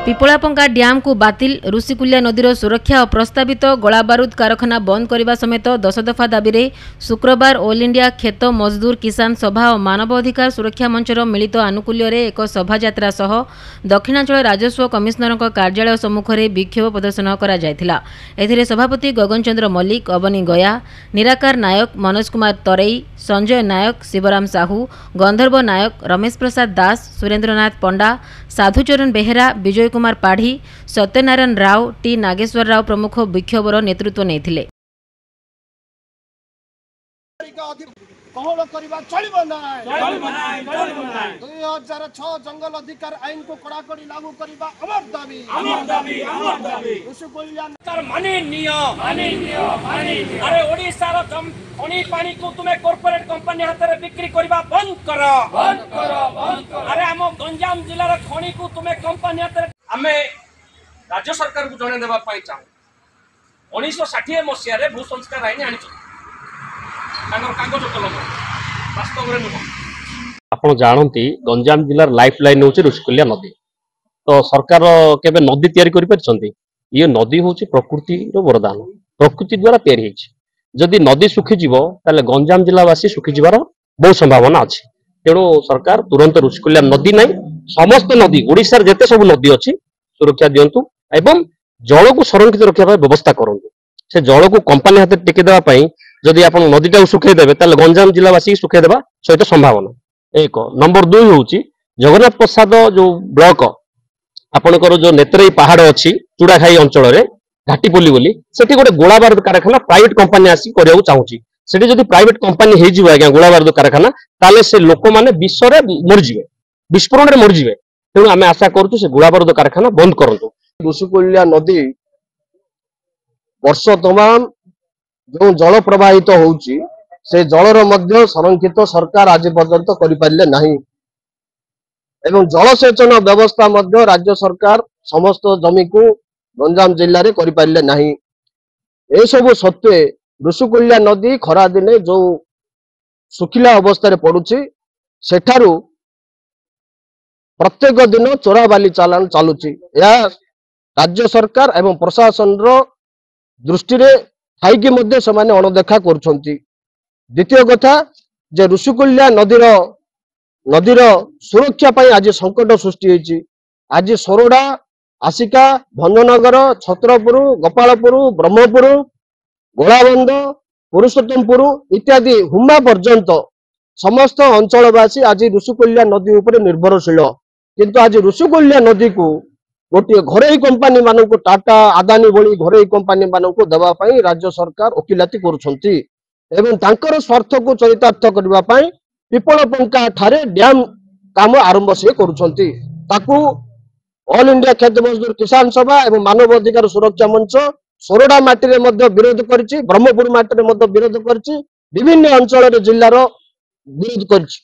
पिपलापंका dam को बातिल, ऋषिकुल्या नदीर सुरक्षा और प्रस्तावित गोला बारूद कारखाना बंद करने समेत 10 दफा दाबी रे शुक्रवार ऑल इंडिया खेत मजदूर किसान सभा और मानवाधिकार सुरक्षा मंचर मिलित आनुकूल्य एक शोभा यात्रा सह दक्षिणांचल राजस्व कमिशनर कार्यालय सम्मुख में विक्षोभ प्रदर्शन करा। सभापति गगन चंद्र मल्लिक, अवनी गया, निराकार नायक, मनोज कुमार तरई, संजय नायक, शिवराम साहू, गंधर्व नायक, रमेश प्रसाद दास, सुरेंद्रनाथ पंडा, साधुचरण बेहेरा, विजय कुमार पाढ़ी, सत्यनारायण राव, टी नागेश्वर राव प्रमुख विक्षोभर नेतृत्व नेथिले। कहल करिबा चलिबो नाही 2006 जंगल अधिकार आईन को कड़ाकड़ी लागू करिबा अमर दाबी सरकार माने नियम अरे ओडिसा रो खनि पानी को तुमे कॉर्पोरेट कंपनी हाथ रे बिक्री करिबा बंद करो अरे हम गंजाम जिल्ला रो खनि को तुमे कंपनी हाथ रे हमें राज्य सरकार को जणे देबा पई चाहू 1960 मसिया रे भू संस्कार आईन आनी आप जानती गंजाम जिलार लाइफ लाइन हूँ ऋषिकुल्या नदी। तो सरकार केबे नदी तैयारी करि परछंती? ये नदी हूँ प्रकृति वरदान, प्रकृति द्वारा तैयारी जदि नदी सुखी जीव ताले गंजाम जिलावासी सुखी जीवार बहुत संभावना अच्छी। तेणु सरकार तुरंत ऋषिकुल्या नदी नहीं समस्त नदी ओडिशार जेते सब नदी अच्छी सुरक्षा दिंतु एवं जल को संरक्षित रखा व्यवस्था करूँ। से जल को कंपानी हाथ टेकी देवाई जदि आप नदीटा सुखे देवे गंजाम जिलावासी सुखे देवा सहित संभावना। एक नंबर 2 हूँ जगन्नाथ प्रसाद जो ब्लॉक आपणकर जो नेतरई पहाड़ अच्छी चूड़ाखाई अंचल घाटीपल्ली बोली सेठी गोटे गोला बारूद कारखाना प्राइवेट कंपनी आसी करने चाहूँगी। सेठी जदि प्राइवेट कंपनी हो आज्ञा गोला बारूद कारखाना ताले से लोक मैंने विश्व मरीजे विस्फोरण में मरीजे। तेणु आम आशा करूँ से गोला बारूद कारखाना बंद करूँ। ऋषिकुल्या नदी वर्ष तमाम जो जल प्रवाहित होउची से जलर मध्य संरक्षित सरकार आज पर्यंत करि पारिले नाही एवं जलसेचन व्यवस्था मध्य राज्य सरकार समस्त जमी को गंजाम जिल्ला रे करि पारिले नाही। ए सब सत्वे ऋषिकुल्या नदी खरा दिने जो सुखिला अवस्था रे पडुची सेठारु प्रत्येक दिन चोरा बाली चालान चालुची। या राज्य सरकार एवं प्रशासन रो दृष्टि रे थाइकी मध्य समाने अणदेखा करुछंती। द्वितीय कथा जे ऋषिकुल्या नदीर सुरक्षा पाई आज संकट सृष्टि होईची। आज सोरडा, आसिका, भंजनगर, छत्रपुर, गोपालपुर, ब्रह्मपुर, गोलाबंद, पुरुषोत्तमपुर इत्यादि हुमा पर्यंत समस्त अंचलवासी आज ऋषिकुल्या नदी उपरे निर्भरशील। किंतु आज ऋषिकुल्या नदी को गोटे घरोई कंपनी मानक टाटा, आदानी भली घरोई कंपनी मानक देवा पई राज्य सरकार ओकिलाती करुछंती एवं तांकर स्वार्थ को चरितार्थ करबा पई पिपलपंका ठारे डैम काम आरंभ से करुछंती। ताकू ऑल इंडिया खेत मजदूर किसान सभा एवं मानवाधिकार सुरक्षा मंच सोरडा माटी रे मध्य विरोध करछि, ब्रह्मपुर माटी रे मध्य विरोध करछि, विभिन्न अंचल रे जिल्लार विरोध करछि।